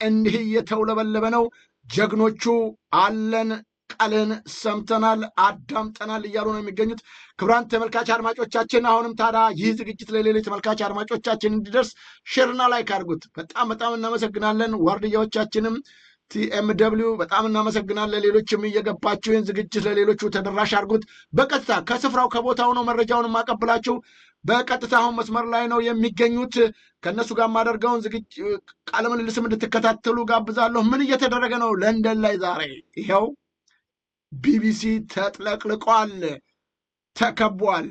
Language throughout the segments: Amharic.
እንዲህ እየተውለበለበ ነው። ጀግኖቹ አለን ቃልን ሰምተናል አዳምጠናል እያሉ ነው የሚገኙት። ክቡራን ተመልካች አድማጮቻችን አሁንም ታዲያ ይህ ዝግጅት ለሌሎች ተመልካች አድማጮቻችን እንዲደርስ ሼርና ላይክ አድርጉት። በጣም እናመሰግናለን። ዋርድያዎቻችንም TMW በጣም እናመሰግናለን። ሌሎችም እየገባችሁ ይህን ዝግጅት ለሌሎቹ ተደራሽ አድርጉት። በቀጥታ ከስፍራው ከቦታው ነው መረጃውን የማቀብላችሁ። በቀጥታ አሁን መስመር ላይ ነው የሚገኙት። ከእነሱ ጋር የማደርገውን ቃለ ምልልስም እንድትከታተሉ ጋብዛለሁ። ምን እየተደረገ ነው ለንደን ላይ ዛሬ? ይኸው ቢቢሲ ተጥለቅልቋል፣ ተከቧል።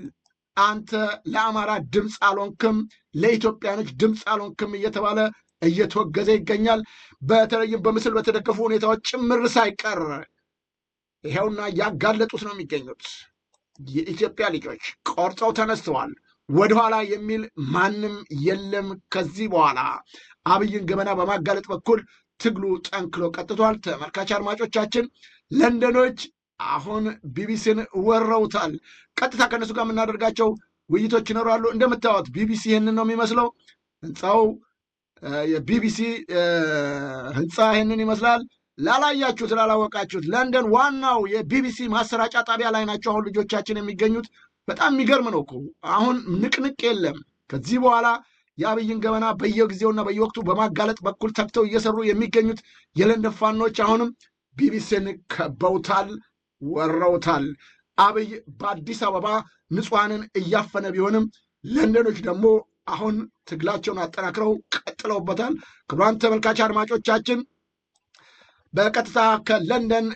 አንተ ለአማራ ድምፅ አልሆንክም፣ ለኢትዮጵያኖች ድምፅ አልሆንክም እየተባለ እየተወገዘ ይገኛል። በተለይም በምስል በተደገፉ ሁኔታዎች ጭምር ሳይቀር ይኸውና እያጋለጡት ነው የሚገኙት። የኢትዮጵያ ልጆች ቆርጠው ተነስተዋል። ወደኋላ የሚል ማንም የለም። ከዚህ በኋላ አብይን ገመና በማጋለጥ በኩል ትግሉ ጠንክሎ ቀጥቷል። ተመልካች አድማጮቻችን ለንደኖች አሁን ቢቢሲን ወረውታል። ቀጥታ ከነሱ ጋር የምናደርጋቸው ውይይቶች ይኖራሉ። እንደምታዩት ቢቢሲ ይህንን ነው የሚመስለው። ህንፃው የቢቢሲ ህንፃ ይህንን ይመስላል። ላላያችሁት ላላወቃችሁት ለንደን ዋናው የቢቢሲ ማሰራጫ ጣቢያ ላይ ናቸው አሁን ልጆቻችን የሚገኙት። በጣም የሚገርም ነው እኮ አሁን ንቅንቅ የለም። ከዚህ በኋላ የአብይን ገበና በየጊዜውና በየወቅቱ በማጋለጥ በኩል ተግተው እየሰሩ የሚገኙት የለንደን ፋኖች አሁንም ቢቢሲን ከበውታል፣ ወረውታል። አብይ በአዲስ አበባ ንጹሐንን እያፈነ ቢሆንም ለንደኖች ደግሞ አሁን ትግላቸውን አጠናክረው ቀጥለውበታል። ክቡራን ተመልካች አድማጮቻችን በቀጥታ ከለንደን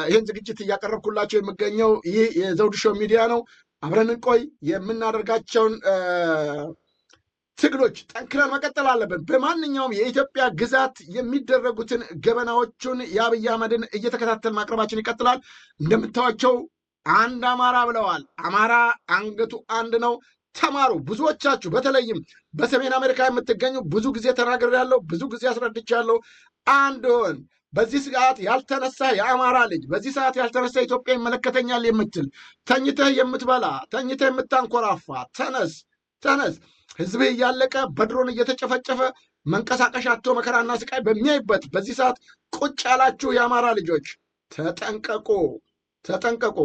ይህን ዝግጅት እያቀረብኩላቸው የሚገኘው ይህ የዘውዱ ሾው ሚዲያ ነው። አብረን እንቆይ። የምናደርጋቸውን ትግሎች ጠንክረን መቀጠል አለብን። በማንኛውም የኢትዮጵያ ግዛት የሚደረጉትን ገበናዎቹን የአብይ አህመድን እየተከታተል ማቅረባችን ይቀጥላል። እንደምታዋቸው አንድ አማራ ብለዋል። አማራ አንገቱ አንድ ነው። ተማሩ። ብዙዎቻችሁ በተለይም በሰሜን አሜሪካ የምትገኙ ብዙ ጊዜ ተናግሬያለሁ፣ ብዙ ጊዜ አስረድቻለሁ። አንድ ሆን በዚህ ሰዓት ያልተነሳ የአማራ ልጅ በዚህ ሰዓት ያልተነሳ ኢትዮጵያ ይመለከተኛል የምትል ተኝተህ የምትበላ ተኝተህ የምታንኮራፋ ተነስ ተነስ። ህዝብህ እያለቀ በድሮን እየተጨፈጨፈ መንቀሳቀሻ አጥቶ መከራና ስቃይ በሚያይበት በዚህ ሰዓት ቁጭ ያላችሁ የአማራ ልጆች ተጠንቀቁ፣ ተጠንቀቁ።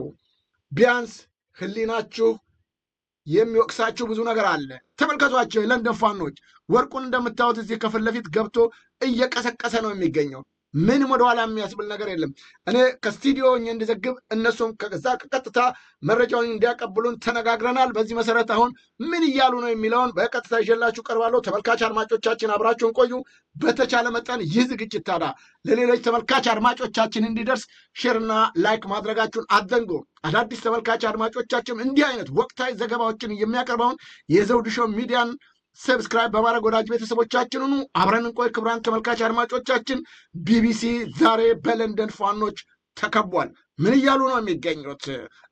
ቢያንስ ህሊናችሁ የሚወቅሳችሁ ብዙ ነገር አለ። ተመልከቷቸው። የለንደን ፋኖች ወርቁን እንደምታዩት እዚህ ከፊት ለፊት ገብቶ እየቀሰቀሰ ነው የሚገኘው። ምንም ወደኋላ የሚያስብል ነገር የለም። እኔ ከስቱዲዮ እንድዘግብ እነሱም ከዛ ቀጥታ መረጃውን እንዲያቀብሉን ተነጋግረናል። በዚህ መሰረት አሁን ምን እያሉ ነው የሚለውን በቀጥታ ይዤላችሁ ቀርባለሁ። ተመልካች አድማጮቻችን አብራችሁን ቆዩ። በተቻለ መጠን ይህ ዝግጅት ታዲያ ለሌሎች ተመልካች አድማጮቻችን እንዲደርስ ሼርና ላይክ ማድረጋችሁን አትዘንጉ። አዳዲስ ተመልካች አድማጮቻችን እንዲህ አይነት ወቅታዊ ዘገባዎችን የሚያቀርበውን የዘውዱ ሾው ሚዲያን ሰብስክራይብ በማድረግ ወዳጅ ቤተሰቦቻችን ሁኑ። አብረን እንቆይ። ክቡራን ተመልካች አድማጮቻችን ቢቢሲ ዛሬ በለንደን ፋኖች ተከቧል። ምን እያሉ ነው የሚገኙት?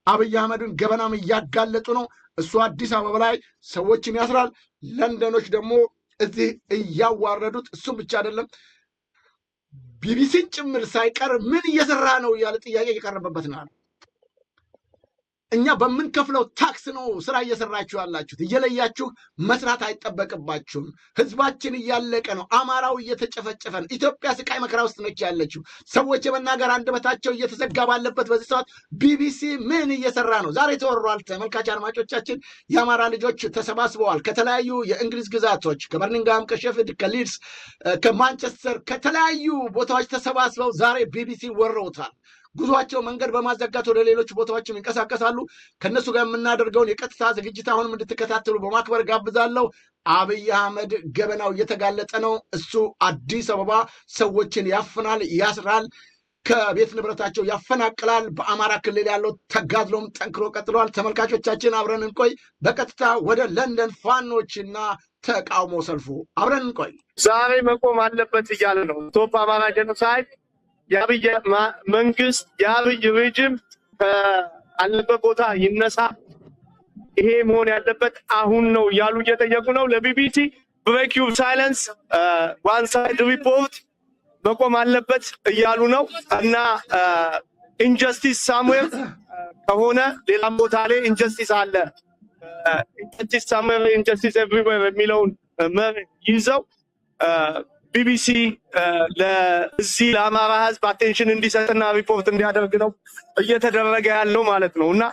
አብይ አህመድን ገበናም እያጋለጡ ነው። እሱ አዲስ አበባ ላይ ሰዎችን ያስራል፣ ለንደኖች ደግሞ እዚህ እያዋረዱት። እሱም ብቻ አይደለም ቢቢሲን ጭምር ሳይቀር ምን እየሰራ ነው እያለ ጥያቄ እየቀረበበት ነው። እኛ በምንከፍለው ታክስ ነው ስራ እየሰራችሁ ያላችሁት። እየለያችሁ መስራት አይጠበቅባችሁም። ህዝባችን እያለቀ ነው። አማራው እየተጨፈጨፈ ነው። ኢትዮጵያ ስቃይ መከራ ውስጥ ነች ያለችው። ሰዎች የመናገር አንደበታቸው እየተዘጋ ባለበት በዚህ ሰዓት ቢቢሲ ምን እየሰራ ነው? ዛሬ ተወሯል። ተመልካች አድማጮቻችን የአማራ ልጆች ተሰባስበዋል። ከተለያዩ የእንግሊዝ ግዛቶች ከበርሚንግሃም፣ ከሼፊልድ፣ ከሊድስ፣ ከማንቸስተር ከተለያዩ ቦታዎች ተሰባስበው ዛሬ ቢቢሲ ወረውታል። ጉዟቸው መንገድ በማዘጋት ወደ ሌሎች ቦታዎችም ይንቀሳቀሳሉ። ከእነሱ ጋር የምናደርገውን የቀጥታ ዝግጅት አሁንም እንድትከታተሉ በማክበር ጋብዛለሁ። አብይ አህመድ ገበናው እየተጋለጠ ነው። እሱ አዲስ አበባ ሰዎችን ያፍናል፣ ያስራል፣ ከቤት ንብረታቸው ያፈናቅላል። በአማራ ክልል ያለው ተጋድሎም ጠንክሮ ቀጥሏል። ተመልካቾቻችን አብረን እንቆይ። በቀጥታ ወደ ለንደን ፋኖችና ተቃውሞ ሰልፉ አብረን እንቆይ። ዛሬ መቆም አለበት እያለ ነው ስቶፕ አማራ ጄኖሳይድ። የአብይ መንግስት የአብይ ሬጅም ካለበት ቦታ ይነሳ። ይሄ መሆን ያለበት አሁን ነው እያሉ እየጠየቁ ነው። ለቢቢሲ ብሬክ ዩር ሳይለንስ ዋን ሳይድ ሪፖርት መቆም አለበት እያሉ ነው። እና ኢንጀስቲስ ሳሙዌር ከሆነ ሌላም ቦታ ላይ ኢንጀስቲስ አለ፣ ኢንጀስቲስ ሳሙዌር ኢንጀስቲስ ኤቭሪዌር የሚለውን ይዘው ቢቢሲ ለዚህ ለአማራ ህዝብ አቴንሽን እንዲሰጥና ሪፖርት እንዲያደርግ ነው እየተደረገ ያለው ማለት ነው። እና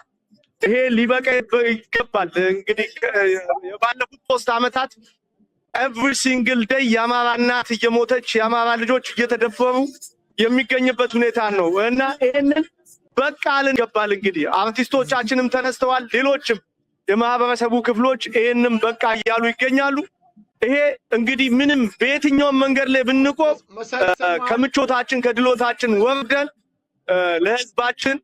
ይሄ ሊበቃ ይገባል። እንግዲህ ባለፉት 3 ዓመታት ኤቭሪ ሲንግል ዴይ የአማራ እናት እየሞተች የአማራ ልጆች እየተደፈሩ የሚገኝበት ሁኔታ ነው እና ይሄንን በቃ አልን ይገባል። እንግዲህ አርቲስቶቻችንም ተነስተዋል፣ ሌሎችም የማህበረሰቡ ክፍሎች ይሄንን በቃ እያሉ ይገኛሉ። ይሄ እንግዲህ ምንም በየትኛውም መንገድ ላይ ብንቆም ከምቾታችን ከድሎታችን ወርደን ለህዝባችን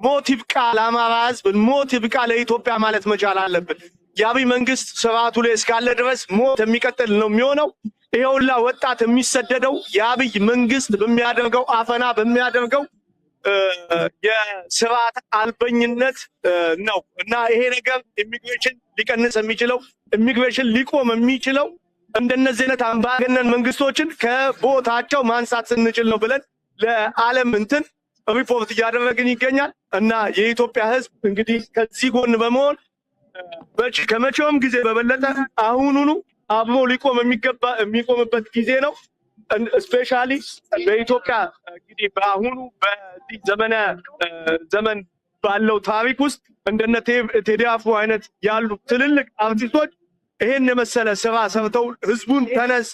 ሞት ይብቃ፣ ለአማራ ህዝብ ሞት ይብቃ፣ ለኢትዮጵያ ማለት መቻል አለብን። የአብይ መንግስት ስርዓቱ ላይ እስካለ ድረስ ሞት የሚቀጥል ነው የሚሆነው። ይሄ ሁላ ወጣት የሚሰደደው የአብይ መንግስት በሚያደርገው አፈና በሚያደርገው የስርዓት አልበኝነት ነው እና ይሄ ነገር ኢሚግሬሽን ሊቀንስ የሚችለው ኢሚግሬሽን ሊቆም የሚችለው እንደነዚህ አይነት አምባገነን መንግስቶችን ከቦታቸው ማንሳት ስንችል ነው ብለን ለዓለም እንትን ሪፖርት እያደረግን ይገኛል እና የኢትዮጵያ ህዝብ እንግዲህ ከዚህ ጎን በመሆን ከመቼውም ጊዜ በበለጠ አሁኑኑ አብሮ ሊቆም የሚቆምበት ጊዜ ነው። ስፔሻሊ በኢትዮጵያ እንግዲህ በአሁኑ በዚህ ዘመን ባለው ታሪክ ውስጥ እንደነ ቴዲ አፍሮ አይነት ያሉ ትልልቅ አርቲስቶች ይሄን የመሰለ ስራ ሰርተው ህዝቡን ተነስ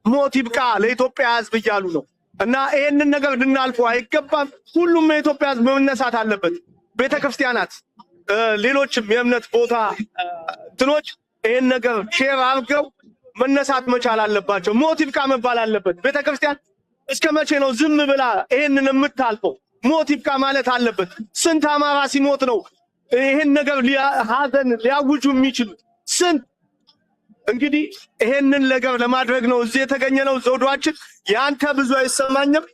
ሞት ይብቃ ለኢትዮጵያ ህዝብ እያሉ ነው እና ይሄንን ነገር ልናልፈው አይገባም። ሁሉም የኢትዮጵያ ህዝብ መነሳት አለበት። ቤተክርስቲያናት፣ ሌሎችም የእምነት ቦታ እንትኖች ይሄን ነገር ሼር አድርገው መነሳት መቻል አለባቸው። ሞት ይብቃ መባል አለበት። ቤተክርስቲያን እስከ መቼ ነው ዝም ብላ ይሄንን የምታልፈው? ሞት ይብቃ ማለት አለበት። ስንት አማራ ሲሞት ነው ይሄን ነገር ሀዘን ሊያውጁ የሚችሉት? ስንት እንግዲህ ይሄንን ነገር ለማድረግ ነው እዚህ የተገኘ ነው። ዘውዷችን ያንተ ብዙ አይሰማኝም።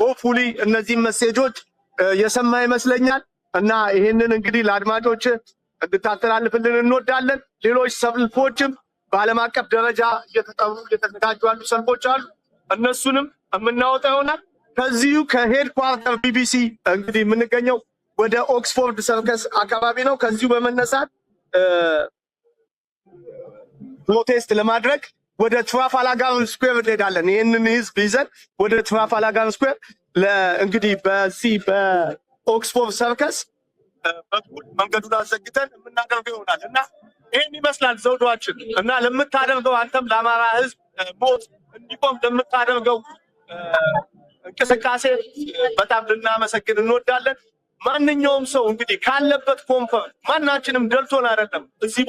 ሆፕፉሊ እነዚህ ሜሴጆች የሰማ ይመስለኛል እና ይሄንን እንግዲህ ለአድማጮች እንድታስተላልፍልን እንወዳለን። ሌሎች ሰልፎችም በዓለም አቀፍ ደረጃ እየተዘጋጁ ያሉ ሰልፎች አሉ። እነሱንም የምናወጣ ይሆናል። ከዚሁ ከሄድኳርተር ቢቢሲ እንግዲህ የምንገኘው ወደ ኦክስፎርድ ሰርከስ አካባቢ ነው። ከዚሁ በመነሳት ፕሮቴስት ለማድረግ ወደ ትራፋልጋር ስኩዌር እንሄዳለን። ይህንን ህዝብ ይዘን ወደ ትራፋልጋር ስኩዌር እንግዲህ በዚህ በኦክስፎርድ ሰርከስ በኩል መንገዱን አዘግተን የምናደርገው ይሆናል እና ይህን ይመስላል ዘውዷችን እና ለምታደርገው አንተም ለአማራ ህዝብ ሞት እንዲቆም ለምታደርገው እንቅስቃሴ በጣም ልናመሰግን እንወዳለን። ማንኛውም ሰው እንግዲህ ካለበት ኮንፈርት ማናችንም ደልቶን አይደለም እዚህ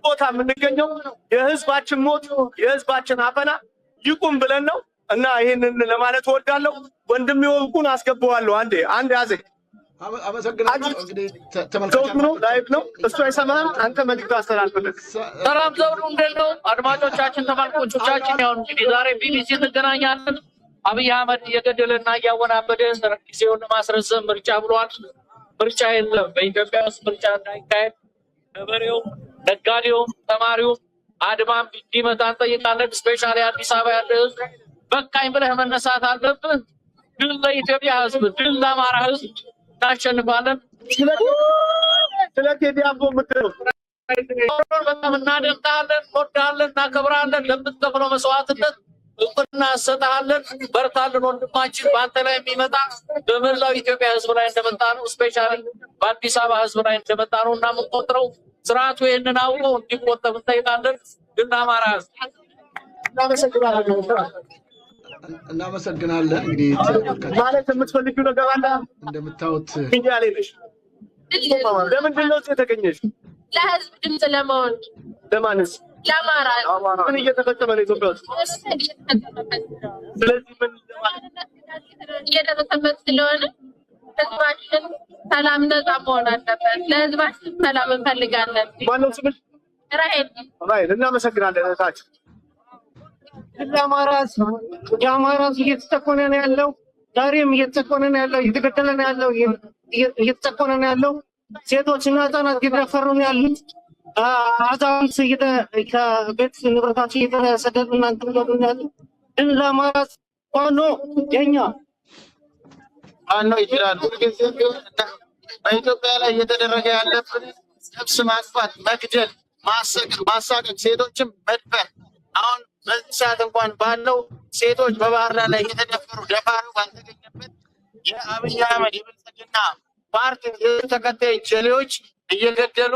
ቦታ የምንገኘው የህዝባችን ሞት የህዝባችን አፈና ይቁም ብለን ነው እና ይሄንን ለማለት እወዳለሁ። ወንድም ይወቁን አስገባዋለሁ። አንዴ ያዘኝ። አመሰግናለሁ። እንግዲህ ተመልካቾች ላይቭ ነው እሱ አይሰማም። አንተ መልዕክት አስተላልፍልን። ሰላም ዘውዱ እንደት ነው? አድማጮቻችን ተመልካቾቻችን ያው እንግዲህ ዛሬ ቢቢሲ እንገናኛለን። አብይ አህመድ እየገደለና እያወናበደ ጊዜውን ለማስረዘም ምርጫ ብሏል። ምርጫ የለም በኢትዮጵያ ውስጥ ምርጫ እንዳይካሄድ ገበሬው፣ ነጋዴው፣ ተማሪው አድማም እንዲመታ እንጠይቃለን። ስፔሻሊ አዲስ አበባ ያለ ህዝብ በቃኝ ብለህ መነሳት አለብህ። ድል ለኢትዮጵያ ህዝብ፣ ድል ለአማራ ህዝብ፣ እናሸንፋለን። ስለ ቴዲ አፍሮ የምትለው በጣም እናደንቃለን፣ እንወዳለን፣ እናከብራለን። ለምትከፍለው መስዋዕትነት እውቅና እንሰጥሃለን። በርታልን ወንድማችን። በአንተ ላይ የሚመጣ በመላው ኢትዮጵያ ህዝብ ላይ እንደመጣ ነው። ስፔሻሊ በአዲስ አበባ ህዝብ ላይ እንደመጣ ነው እና የምንቆጥረው ስርዓቱ ይህንን አውቆ እንዲቆጠብ እንጠይቃለን። ግን አማራ ህዝብ እናመሰግናለን። እንግዲህ ማለት የምትፈልጊው ነገር አለ? እንደምታዩት ሚዲያ ላይ ነሽ። ለምንድን ነው የተገኘሽ? ለህዝብ ድምፅ ለመሆን። ለማንስ? ለአማራ። ምን እየተፈጸመ ነው ኢትዮጵያ ውስጥ? ስለዚህ ምን እየደረሰበት ስለሆነ ህዝባችን ሰላም ነፃ መሆን አለበት። ለህዝባችን ሰላም እንፈልጋለን። ማነው ስምሽ? ራሄል። እናመሰግናለን እህታችን። የአማራ እየተጨቆነ ነው ያለው። ዛሬም እየተጨቆነ ነው ያለው፣ እየተገደለ ነው ያለው፣ እየተጨቆነ ነው ያለው። ሴቶችና ህጻናት እየተደፈሩ ነው ያሉት። አዛውንት ከቤት ንብረታቸው እየተሰደዱ እና እንትን ብለው ነው ያሉት። ግን ለአማራ ፋኖ የኛ ፋኖ ይችላል። ሁልጊዜም ቢሆን በኢትዮጵያ ላይ እየተደረገ ያለብን ነፍስ ማጥፋት፣ መግደል፣ ማሳቀቅ፣ ሴቶችም መድፈር አሁን በዚህ ሰዓት እንኳን ባለው ሴቶች በባህር ዳር ላይ እየተደፈሩ ደፋሩ ባልተገኘበት የአብይ አህመድ የብልጽግና ፓርቲ ተከታይ ጀሌዎች እየገደሉ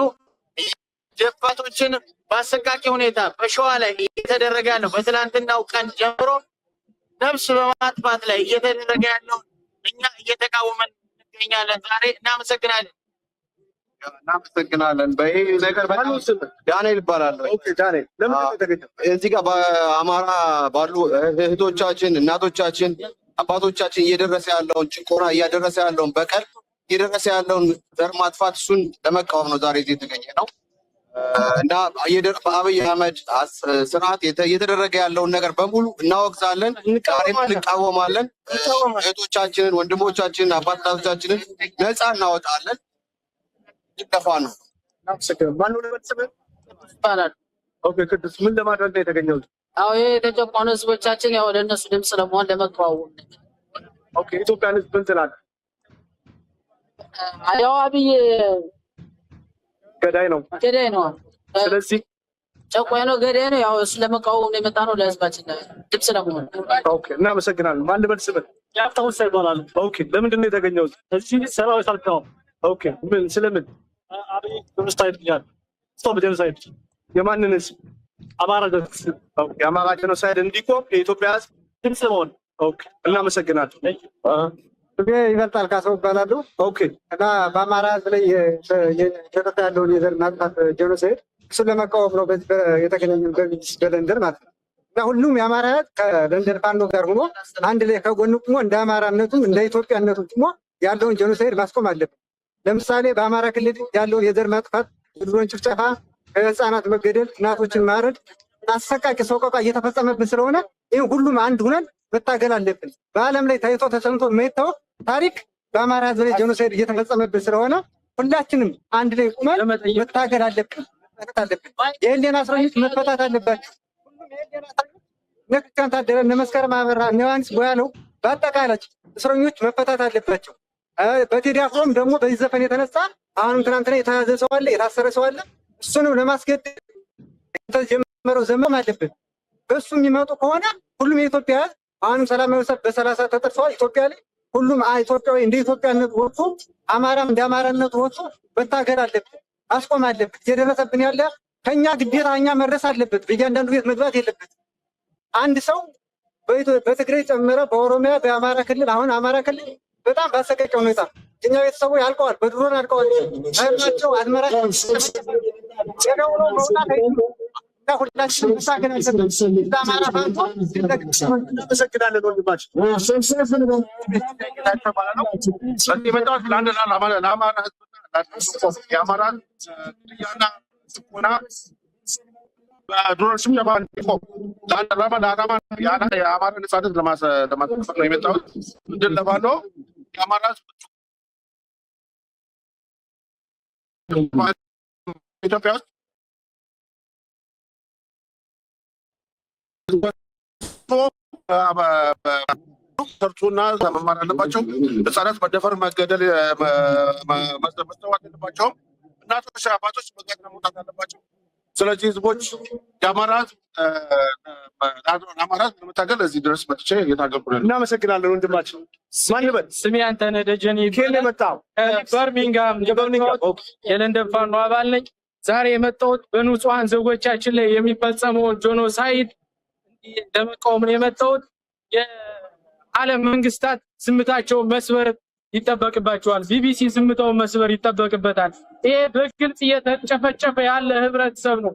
ጀፋቶችን በአሰቃቂ ሁኔታ በሸዋ ላይ እየተደረገ ያለው በትናንትናው ቀን ጀምሮ ነፍስ በማጥፋት ላይ እየተደረገ ያለው እኛ እየተቃወመን እንገኛለን። ዛሬ እናመሰግናለን። እናመሰግናለን። በይሄ ነገር በጣም ዳንኤል ይባላል። ኦኬ ዳንኤል ለምን ተገኘ? እዚህ ጋር በአማራ ባሉ እህቶቻችን፣ እናቶቻችን፣ አባቶቻችን እየደረሰ ያለውን ጭቆና እያደረሰ ያለውን በቀል እየደረሰ ያለውን ዘር ማጥፋት እሱን ለመቃወም ነው ዛሬ እዚህ የተገኘ ነው እና በአብይ አህመድ ስርዓት እየተደረገ ያለውን ነገር በሙሉ እናወግዛለን፣ ዛሬም እንቃወማለን። እህቶቻችንን፣ ወንድሞቻችንን፣ አባቶቻችንን ነፃ እናወጣለን። ይጠፋ ነው። ማን ነው ለበተሰበ ይባላል። ኦኬ ቅዱስ ምን ለማድረግ ነው የተገኘው? አዎ የተጨቆኑ ህዝቦቻችን ያው ለነሱ ድምጽ ለመሆን ለመቃወም። ኦኬ ኢትዮጵያን ህዝብ ምን ትላለህ? ያው አብይ ገዳይ ነው። ስለዚህ ጨቋኝ ነው፣ ገዳይ ነው። ያው እሱ ለመቃወም ነው የመጣ ነው፣ ለህዝባችን ድምጽ ለመሆን። ኦኬ እናመሰግናለን። ማን ለበተሰበ ያፍታው ሳይባላል። ኦኬ ለምንድን ነው የተገኘው? እዚህ ሰራዊት አልተው ኦኬ ምን ስለምን አብይ ጀኖሳይድ ይላል። ስቶፕ ጀኖሳይድ የማንን ህዝብ? አማራ ጀኖሳይድ። ኦኬ የአማራ ጀኖሳይድ እንዲቆም የኢትዮጵያ ህዝብ ድምጽ ለመሆን። ኦኬ እናመሰግናለን። ይበልጣል ካሰው ይባላሉ። ኦኬ እና በአማራ ህዝብ ላይ እየደረሰ ያለውን የዘር ማጥፋት ጀኖሳይድ እሱን ለመቃወም ነው በዚህ የተገናኘው በለንደን ማለት ነው። እና ሁሉም የአማራ ህዝብ ከለንደን ፋኖ ጋር ሆኖ አንድ ላይ ከጎኑ ቆሞ እንደ አማራነቱም እንደ ኢትዮጵያነቱም ቆሞ ያለውን ጀኖሳይድ ማስቆም አለብን። ለምሳሌ በአማራ ክልል ያለውን የዘር ማጥፋት፣ የድሮን ጭፍጨፋ፣ ህፃናት መገደል፣ እናቶችን ማረድ፣ አሰቃቂ ሰቆቃ እየተፈጸመብን ስለሆነ ይህ ሁሉም አንድ ሁነን መታገል አለብን። በዓለም ላይ ታይቶ ተሰምቶ የማይታወቅ ታሪክ በአማራ ህዝብ ላይ ጀኖሳይድ እየተፈጸመብን ስለሆነ ሁላችንም አንድ ላይ ቁመን መታገል አለብን። የህሊና እስረኞች መፈታት አለባቸው። ሁሉም የህሊና እስረኞች እነ ክርስቲያን ታደለ፣ እነ መስከረም አበራ፣ እነ ዮሐንስ ቦያለው በአጠቃላይ እስረኞች መፈታት አለባቸው። በቴዲ አፍሮም ደግሞ በዚህ ዘፈን የተነሳ አሁንም ትናንትና የተያዘ ሰው አለ፣ የታሰረ ሰው አለ። እሱንም ለማስገደድ የተጀመረው ዘመም አለብን። በሱ የሚመጡ ከሆነ ሁሉም የኢትዮጵያ ህዝብ አሁንም ሰላማዊ ሰልፍ በ30 ተጠርተዋል። ኢትዮጵያ ላይ ሁሉም ኢትዮጵያዊ እንደ ኢትዮጵያነቱ ወጥቶ አማራም እንደ አማራነቱ ወጥቶ መታገል አለብን፣ ማስቆም አለብን። እየደረሰብን ያለ ከኛ ግዴታ እኛ መድረስ አለበት። በእያንዳንዱ ቤት መግባት የለበት። አንድ ሰው በትግራይ ጨምረ በኦሮሚያ በአማራ ክልል አሁን አማራ ክልል በጣም ባሰቀቀ ሁኔታ እኛ ቤተሰቡ ያልቀዋል፣ በድሮን አልቀዋል። አይናቸው አዝመራቸው የደውሎ መውጣት እና ሁላችንም ተሳገናለን። ለአማራ ፋንቶ እናመሰግናለን ወንድማችን። በዚህ የመጣሁት ለአማራ ህዝብና የአማራ ግድያና ጭቆና በድሮን ሽምጨባ እንዲቆም ለዓላማ የአማራ ነጻነት ለማስጠበቅ ነው የመጣሁት። ምንድን ለባለ የአማራ ህዝብ ኢትዮጵያ ውስጥ ሰርቶና መማር አለባቸው። ህጻናት መደፈር፣ መገደል፣ መስተዋት አለባቸውም። እናቶች፣ አባቶች በጋራ መውጣት አለባቸው። ስለዚህ ህዝቦች የአማራ ህዝብ ለመታገል እዚህ ድረስ መጥቼ እየታገልኩ ነው። እናመሰግናለን ወንድማችን። ማን ይበል? ስሜ አንተነህ ደጀኔ ከየት የመጣው? በርሚንግሃም የለንደን ፋኖ አባል ነኝ። ዛሬ የመጣሁት በንጹሐን ዜጎቻችን ላይ የሚፈጸመውን ጄኖሳይድ ለመቃወም ነው የመጣሁት። የዓለም መንግስታት ዝምታቸውን መስበር ይጠበቅባቸዋል። ቢቢሲ ዝምታውን መስበር ይጠበቅበታል። ይሄ በግልጽ እየተጨፈጨፈ ያለ ህብረተሰብ ነው።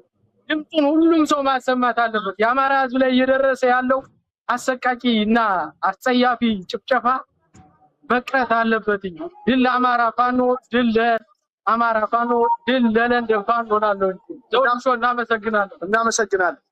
ድምፁን ሁሉም ሰው ማሰማት አለበት። የአማራ ህዝብ ላይ እየደረሰ ያለው አሰቃቂ እና አስጸያፊ ጭፍጨፋ መቅረት አለበት። ድል ለአማራ ፋኖ፣ ድል ለአማራ ፋኖ፣ ድል ለለንደን ፋኖ። እናመሰግናለን።